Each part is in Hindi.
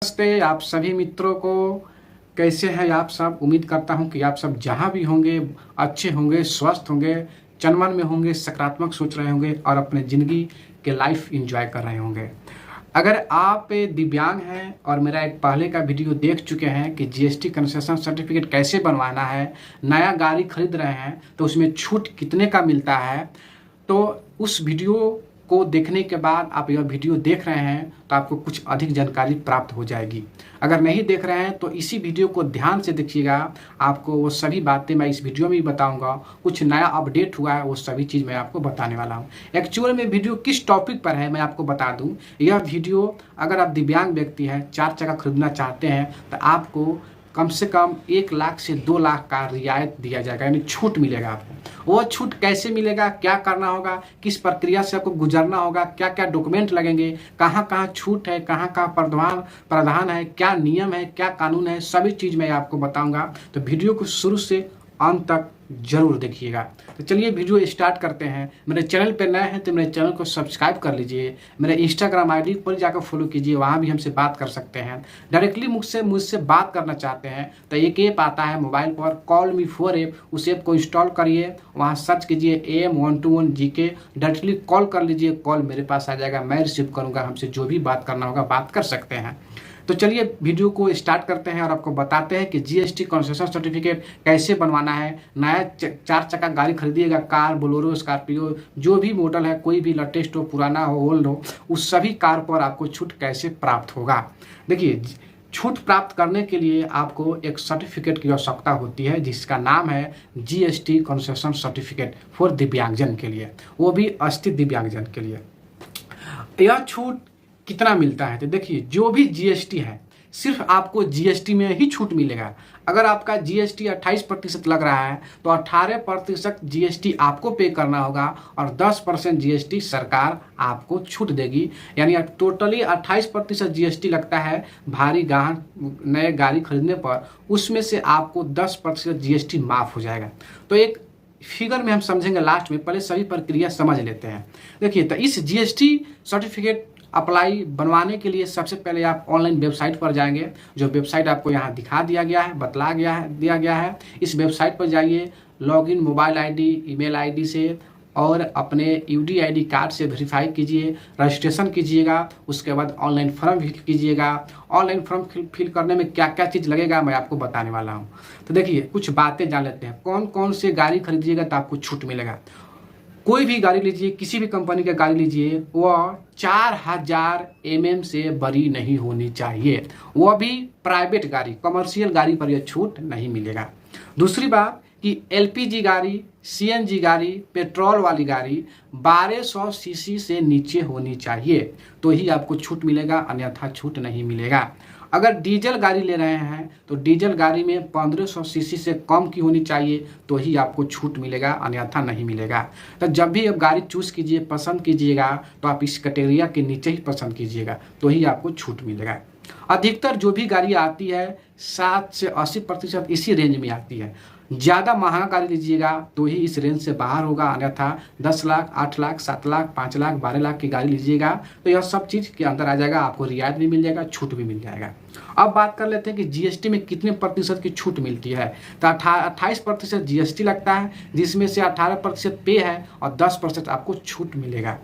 नमस्ते आप सभी मित्रों को। कैसे हैं आप सब। उम्मीद करता हूं कि आप सब जहां भी होंगे अच्छे होंगे, स्वस्थ होंगे, चनमन में होंगे, सकारात्मक सोच रहे होंगे और अपने ज़िंदगी के लाइफ एंजॉय कर रहे होंगे। अगर आप दिव्यांग हैं और मेरा एक पहले का वीडियो देख चुके हैं कि जीएसटी कंसेशन सर्टिफिकेट कैसे बनवाना है, नया गाड़ी खरीद रहे हैं तो उसमें छूट कितने का मिलता है, तो उस वीडियो को देखने के बाद आप यह वीडियो देख रहे हैं तो आपको कुछ अधिक जानकारी प्राप्त हो जाएगी। अगर नहीं देख रहे हैं तो इसी वीडियो को ध्यान से देखिएगा। आपको वो सभी बातें मैं इस वीडियो में भी बताऊंगा। कुछ नया अपडेट हुआ है वो सभी चीज़ मैं आपको बताने वाला हूँ। एक्चुअल में वीडियो किस टॉपिक पर है मैं आपको बता दूँ। यह वीडियो अगर आप दिव्यांग व्यक्ति हैं, 4 चक्का खरीदना चाहते हैं तो आपको कम से कम 1 लाख से 2 लाख का रियायत दिया जाएगा, यानी छूट मिलेगा आपको। वो छूट कैसे मिलेगा, क्या करना होगा, किस प्रक्रिया से आपको गुजरना होगा, क्या क्या डॉक्यूमेंट लगेंगे, कहाँ कहाँ छूट है, कहाँ कहाँ प्रावधान है, क्या नियम है, क्या कानून है, सभी चीज़ मैं आपको बताऊंगा। तो वीडियो को शुरू से अंत तक जरूर देखिएगा। तो चलिए वीडियो स्टार्ट करते हैं। मेरे चैनल पर नए हैं तो मेरे चैनल को सब्सक्राइब कर लीजिए। मेरे इंस्टाग्राम आईडी पर जाकर फॉलो कीजिए, वहाँ भी हमसे बात कर सकते हैं। डायरेक्टली मुझसे बात करना चाहते हैं तो एक ऐप आता है मोबाइल पर, कॉल मी फॉर ऐप। उस ऐप को इंस्टॉल करिए, वहाँ सर्च कीजिए AM121GK, डायरेक्टली कॉल कर लीजिए। कॉल मेरे पास आ जाएगा, मैं रिसीव करूँगा। हमसे जो भी बात करना होगा बात कर सकते हैं। तो चलिए वीडियो को स्टार्ट करते हैं और आपको बताते हैं कि जीएसटी कंसेशन सर्टिफिकेट कैसे बनवाना है। नया 4 चक्का गाड़ी खरीदिएगा, कार, बोलेरो, स्कॉर्पियो, जो भी मॉडल है, कोई भी लेटेस्ट हो, पुराना हो, ओल्ड हो, उस सभी कार पर आपको छूट कैसे प्राप्त होगा। देखिए, छूट प्राप्त करने के लिए आपको एक सर्टिफिकेट की आवश्यकता होती है जिसका नाम है जीएसटी कंसेशन सर्टिफिकेट फॉर दिव्यांगजन के लिए, वो भी अस्थित दिव्यांगजन के लिए। यह छूट कितना मिलता है तो देखिए, जो भी जीएसटी है सिर्फ आपको जीएसटी में ही छूट मिलेगा। अगर आपका जीएसटी 28% लग रहा है तो 18% जीएसटी आपको पे करना होगा और 10% जीएसटी सरकार आपको छूट देगी। यानी टोटली 28% जीएसटी लगता है भारी नए गाड़ी खरीदने पर, उसमें से आपको 10% जीएसटी माफ हो जाएगा। तो एक फिगर में हम समझेंगे लास्ट में, पहले सभी प्रक्रिया समझ लेते हैं। देखिए, तो इस जीएसटी सर्टिफिकेट अप्लाई बनवाने के लिए सबसे पहले आप ऑनलाइन वेबसाइट पर जाएंगे। जो वेबसाइट आपको यहाँ दिखा दिया गया है, दिया गया है। इस वेबसाइट पर जाइए, login mobile ID, email ID से और अपने यूडी आईडी कार्ड से वेरीफाई कीजिए, रजिस्ट्रेशन कीजिएगा। उसके बाद ऑनलाइन फॉर्म फिल कीजिएगा। ऑनलाइन फॉर्म फिल करने में क्या क्या चीज़ लगेगा मैं आपको बताने वाला हूँ। तो देखिए, कुछ बातें जान लेते हैं। कौन कौन से गाड़ी खरीदिएगा तो आपको छूट मिलेगा। कोई भी गाड़ी लीजिए, किसी भी कंपनी का गाड़ी लीजिए, वह 4000 mm से बड़ी नहीं होनी चाहिए। वह भी प्राइवेट गाड़ी, कमर्शियल गाड़ी पर यह छूट नहीं मिलेगा। दूसरी बात कि एलपीजी गाड़ी, सीएनजी गाड़ी, पेट्रोल वाली गाड़ी 1200 सीसी से नीचे होनी चाहिए तो ही आपको छूट मिलेगा, अन्यथा छूट नहीं मिलेगा। अगर डीजल गाड़ी ले रहे हैं तो डीजल गाड़ी में 1500 सीसी से कम की होनी चाहिए तो ही आपको छूट मिलेगा, अन्यथा नहीं मिलेगा। तो जब भी आप गाड़ी चूज़ कीजिए, पसंद कीजिएगा, तो आप इस कैटेगरी के नीचे ही पसंद कीजिएगा तो ही आपको छूट मिलेगा। अधिकतर जो भी गाड़ी आती है 7 से 80% इसी रेंज में आती है। ज़्यादा महंगा गाड़ी लीजिएगा तो ही इस रेंज से बाहर होगा, अन्यथा 10 लाख, 8 लाख, 7 लाख, 5 लाख, 12 लाख की गाड़ी लीजिएगा तो यह सब चीज़ के अंदर आ जाएगा। आपको रियायत भी मिल जाएगा, छूट भी मिल जाएगा। अब बात कर लेते हैं कि जीएसटी में कितने प्रतिशत की छूट मिलती है। तो 28% जीएसटी लगता है, जिसमें से 18% पे है और 10% आपको छूट मिलेगा।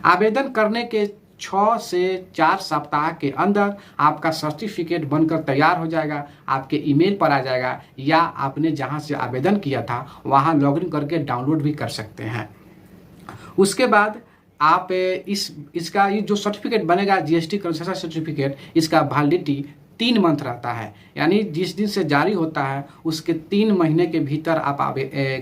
आवेदन करने के 6 से 4 सप्ताह के अंदर आपका सर्टिफिकेट बनकर तैयार हो जाएगा, आपके ईमेल पर आ जाएगा, या आपने जहां से आवेदन किया था वहां लॉगिन करके डाउनलोड भी कर सकते हैं। उसके बाद आप इसका ये जो सर्टिफिकेट बनेगा जीएसटी कंसेशन सर्टिफिकेट, इसका वैलिडिटी 3 मंथ रहता है। यानी जिस दिन से जारी होता है उसके 3 महीने के भीतर आप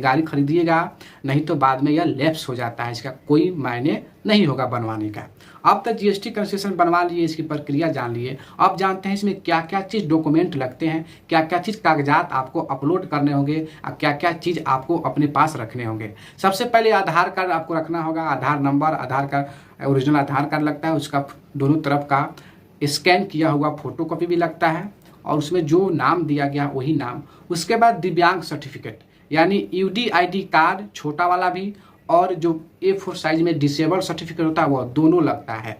गाड़ी खरीदिएगा, नहीं तो बाद में यह लैप्स हो जाता है। इसका कोई मायने नहीं होगा बनवाने का। अब तक जीएसटी कंसेशन बनवा लिए, इसकी प्रक्रिया जान लिए। अब जानते हैं इसमें क्या क्या चीज़ डॉक्यूमेंट लगते हैं, क्या क्या चीज़ कागजात आपको अपलोड करने होंगे और क्या क्या चीज़ आपको अपने पास रखने होंगे। सबसे पहले आधार कार्ड आपको रखना होगा। आधार नंबर, आधार कार्ड, ओरिजिनल आधार कार्ड लगता है, उसका दोनों तरफ का स्कैन किया हुआ फोटोकॉपी भी लगता है और उसमें जो नाम दिया गया वही नाम। उसके बाद दिव्यांग सर्टिफिकेट, यानी यूडी आईडी कार्ड छोटा वाला भी और जो A4 साइज में डिसेबल सर्टिफिकेट होता है वह दोनों लगता है।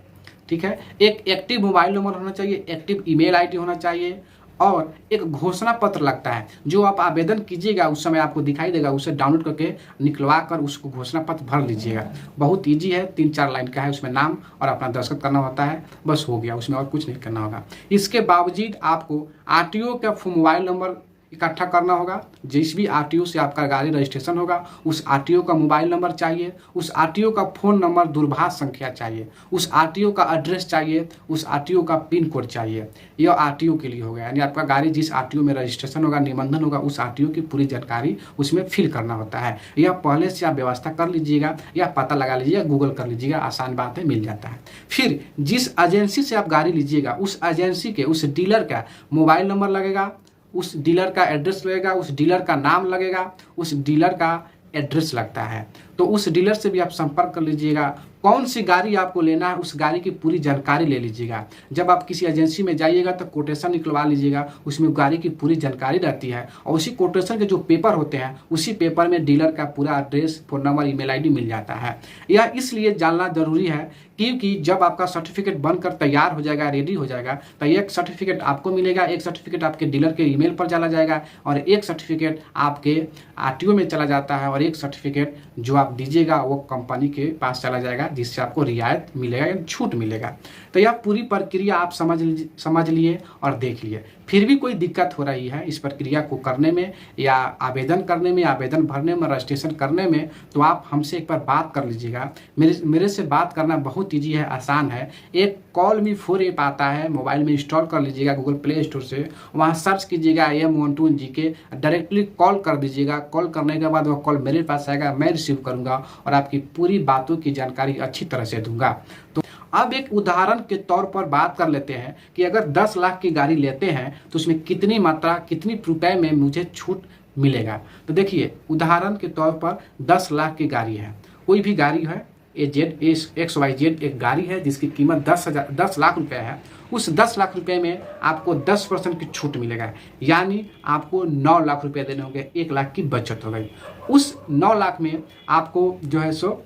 ठीक है। एक एक्टिव मोबाइल नंबर होना चाहिए, एक्टिव ईमेल आईडी होना चाहिए और एक घोषणा पत्र लगता है जो आप आवेदन कीजिएगा उस समय आपको दिखाई देगा, उसे डाउनलोड करके निकलवा कर उसको घोषणा पत्र भर लीजिएगा। बहुत ईजी है, 3-4 लाइन का है, उसमें नाम और अपना दस्तखत करना होता है, बस हो गया, उसमें और कुछ नहीं करना होगा। इसके बावजूद आपको आरटीओ का मोबाइल नंबर इकट्ठा करना होगा। जिस भी आरटीओ से आपका गाड़ी रजिस्ट्रेशन होगा उस आरटीओ का मोबाइल नंबर चाहिए, उस आरटीओ का फ़ोन नंबर, दूरभाष संख्या चाहिए, उस आरटीओ का एड्रेस चाहिए, उस आरटीओ का पिन कोड चाहिए। यह आरटीओ के लिए हो गया, यानी आपका गाड़ी जिस आरटीओ में रजिस्ट्रेशन होगा, निबंधन होगा, उस आरटीओ की पूरी जानकारी उसमें फिल करना होता है। यह पहले से आप व्यवस्था कर लीजिएगा या पता लगा लीजिएगा, गूगल कर लीजिएगा, आसान बात है, मिल जाता है। फिर जिस एजेंसी से आप गाड़ी लीजिएगा उस एजेंसी के, उस डीलर का मोबाइल नंबर लगेगा, उस डीलर का एड्रेस लगेगा, उस डीलर का नाम लगेगा, उस डीलर का एड्रेस लगता है। तो उस डीलर से भी आप संपर्क कर लीजिएगा। कौन सी गाड़ी आपको लेना है उस गाड़ी की पूरी जानकारी ले लीजिएगा। जब आप किसी एजेंसी में जाइएगा तो कोटेशन निकलवा लीजिएगा, उसमें गाड़ी की पूरी जानकारी रहती है और उसी कोटेशन के जो पेपर होते हैं उसी पेपर में डीलर का पूरा address, phone number, email ID मिल जाता है। यह इसलिए जानना जरूरी है क्योंकि जब आपका सर्टिफिकेट बनकर तैयार हो जाएगा, रेडी हो जाएगा, तो एक सर्टिफिकेट आपको मिलेगा, एक सर्टिफिकेट आपके डीलर के ईमेल पर चला जाएगा और एक सर्टिफिकेट आपके आरटीओ में चला जाता है और एक सर्टिफिकेट जो आप दीजिएगा वो कंपनी के पास चला जाएगा, जिससे आपको रियायत मिलेगा या छूट मिलेगा। तो यह पूरी प्रक्रिया आप समझ लिए और देख लिए। फिर भी कोई दिक्कत हो रही है इस प्रक्रिया को करने में या आवेदन करने में, आवेदन भरने में, रजिस्ट्रेशन करने में, तो आप हमसे एक बार बात कर लीजिएगा। मेरे से बात करना बहुत ईजी है, आसान है। एक कॉल मी 4 ऐप आता है, मोबाइल में इंस्टॉल कर लीजिएगा गूगल प्ले स्टोर से, वहाँ सर्च कीजिएगा M12GK, डायरेक्टली कॉल कर दीजिएगा। कॉल करने के बाद वह कॉल मेरे पास आएगा, मैं रिसीव करूँगा और आपकी पूरी बातों की जानकारी अच्छी तरह से दूंगा। तो अब एक उदाहरण के तौर पर बात कर लेते हैं कि अगर 10 लाख की गाड़ी लेते हैं तो उसमें कितनी मात्रा, कितनी रुपए में मुझे छूट मिलेगा। तो देखिए, उदाहरण के तौर पर 10 लाख की गाड़ी है, कोई भी गाड़ी है, XYZ एक गाड़ी है जिसकी कीमत 10 लाख रुपए है। उस 10 लाख रुपए में आपको 10% की छूट मिलेगा, यानी आपको 9 लाख रुपए देने होंगे, 1 लाख की बचत हो गई। उस 9 लाख में आपको जो है सो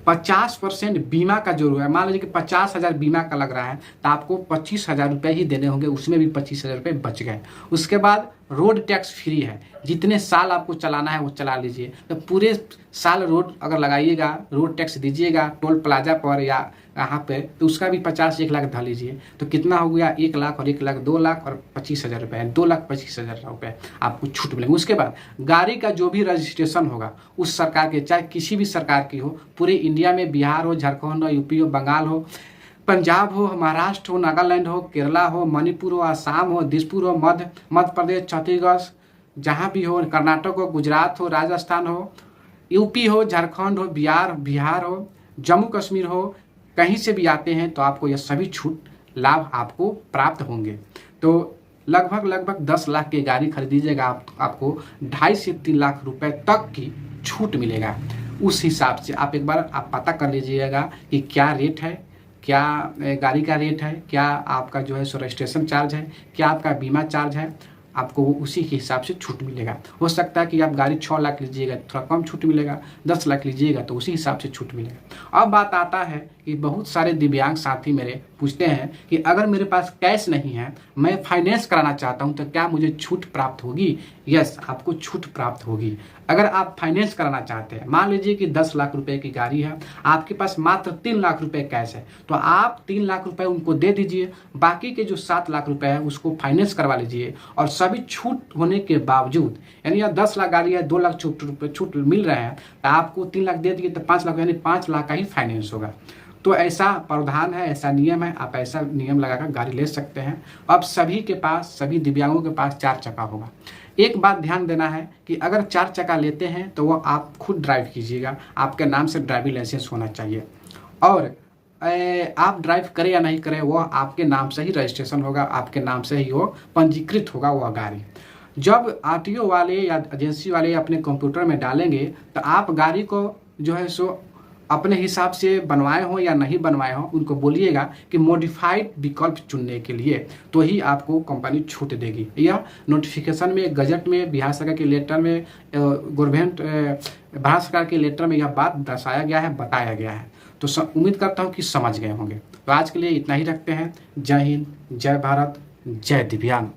50% बीमा का जरूर है। मान लीजिए कि 50,000 बीमा का लग रहा है तो आपको 25,000 रुपये ही देने होंगे, उसमें भी 25,000 रुपये बच गए। उसके बाद रोड टैक्स फ्री है, जितने साल आपको चलाना है वो चला लीजिए। तो पूरे साल रोड अगर लगाइएगा, रोड टैक्स दीजिएगा टोल प्लाजा पर या यहाँ पे, तो उसका भी 50-1 लाख धर लीजिए। तो कितना हो गया, 1 लाख और 1 लाख 2 लाख और 25,000 रुपये, 2,25,000 रुपये आपको छूट मिलेंगे। उसके बाद गाड़ी का जो भी रजिस्ट्रेशन होगा उस सरकार के, चाहे किसी भी सरकार की हो, पूरे इंडिया में, बिहार हो, झारखंड हो, यूपी हो, बंगाल हो, पंजाब हो, महाराष्ट्र हो, नागालैंड हो, केरला हो, मणिपुर हो, आसाम हो, दिसपुर हो, मध्य प्रदेश, छत्तीसगढ़, जहाँ भी हो, कर्नाटक हो, गुजरात हो, राजस्थान हो, यूपी हो, झारखंड हो, बिहार हो, जम्मू कश्मीर हो, कहीं से भी आते हैं तो आपको यह सभी छूट लाभ आपको प्राप्त होंगे। तो लगभग 10 लाख की गाड़ी खरीदीजिएगा, आपको 2.5 से 3 लाख रुपए तक की छूट मिलेगा। उस हिसाब से आप एक बार आप पता कर लीजिएगा कि क्या रेट है, क्या गाड़ी का रेट है, क्या आपका जो है सो रजिस्ट्रेशन चार्ज है, क्या आपका बीमा चार्ज है, आपको उसी के हिसाब से छूट मिलेगा। हो सकता है कि आप गाड़ी 6 लाख लीजिएगा थोड़ा कम छूट मिलेगा, 10 लाख लीजिएगा तो उसी हिसाब से छूट मिलेगा। अब बात आता है कि बहुत सारे दिव्यांग साथी मेरे पूछते हैं कि अगर मेरे पास कैश नहीं है, मैं फाइनेंस कराना चाहता हूं, तो क्या मुझे छूट प्राप्त होगी? यस, आपको छूट प्राप्त होगी। अगर आप फाइनेंस कराना चाहते हैं, मान लीजिए कि 10 लाख रुपए की गाड़ी है, आपके पास मात्र 3 लाख रुपए कैश है, तो आप 3 लाख रुपए उनको दे दीजिए, बाकी के जो 7 लाख रुपए है उसको फाइनेंस करवा लीजिए और सभी छूट होने के बावजूद, यानी यह 10 लाख गाड़ी है, 2 लाख छूट मिल रहे हैं, तो आपको 3 लाख दे दिए तो 5 लाख, यानी 5 लाख का ही फाइनेंस होगा। तो ऐसा प्रावधान है, ऐसा नियम है, आप ऐसा नियम लगाकर गाड़ी ले सकते हैं। अब सभी के पास, सभी दिव्यांगों के पास 4 चक्का होगा। एक बात ध्यान देना है कि अगर 4 चक्का लेते हैं तो वो आप खुद ड्राइव कीजिएगा, आपके नाम से ड्राइविंग लाइसेंस होना चाहिए और आप ड्राइव करें या नहीं करें वो आपके नाम से ही रजिस्ट्रेशन होगा, आपके नाम से ही वो पंजीकृत होगा वह गाड़ी। जब आरटीओ वाले या एजेंसी वाले अपने कंप्यूटर में डालेंगे तो आप गाड़ी को जो है सो अपने हिसाब से बनवाए हो या नहीं बनवाए हो, उनको बोलिएगा कि मॉडिफाइड विकल्प चुनने के लिए, तो ही आपको कंपनी छूट देगी। यह नोटिफिकेशन में, गजट में, बिहार सरकार के लेटर में, गवर्नमेंट भारत सरकार के लेटर में यह बात दर्शाया गया है, बताया गया है। तो उम्मीद करता हूँ कि समझ गए होंगे। तो आज के लिए इतना ही रखते हैं। जय हिंद, जय भारत, जय दिव्यांग।